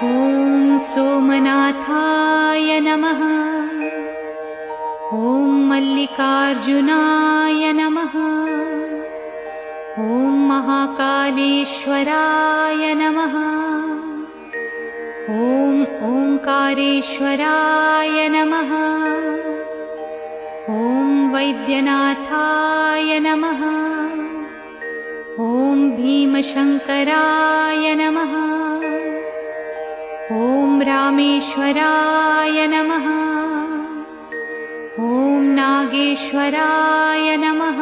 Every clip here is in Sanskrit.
ॐ सोमनाथाय नमः। ॐ मल्लिकार्जुनाय नमः। ॐ महाकालेश्वराय नमः। ॐ ओंकारेश्वराय नमः। ॐ वैद्यनाथाय नमः। ॐ भीमशंकराय नमः। ॐ रामेश्वराय नमः। ॐ नागेश्वराय नमः।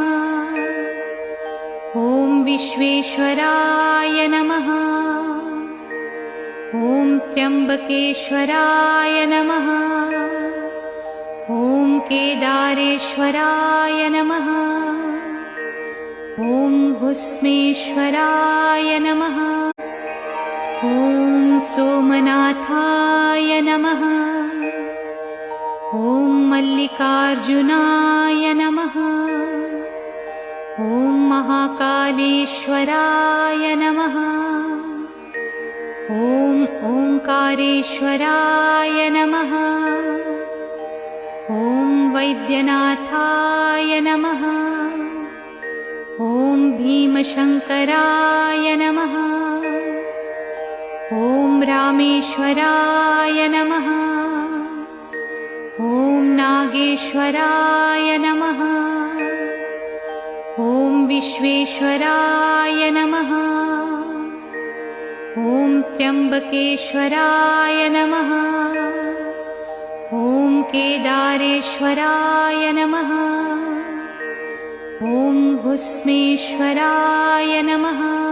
ॐ विश्वेश्वराय नमः। ॐ त्र्यंबकेश्वराय नमः। ॐ केदारेश्वराय नमः। ॐ भुस्मेश्वराय नमः। ॐ सोमनाथाय नमः। ॐ मल्लिकार्जुनाय नमः। ॐ महाकालेश्वराय नमः। ॐ ओंकारेश्वराय नमः। ॐ वैद्यनाथाय नमः। ॐ भीमशंकराय नमः। ॐ रामेश्वराय नमः। ॐ नागेश्वराय नमः। ॐ विश्वेश्वराय नमः। ॐ त्र्यंबकेश्वराय नमः। ॐ केदारेश्वराय नमः। ॐ भुस्मेश्वराय नमः।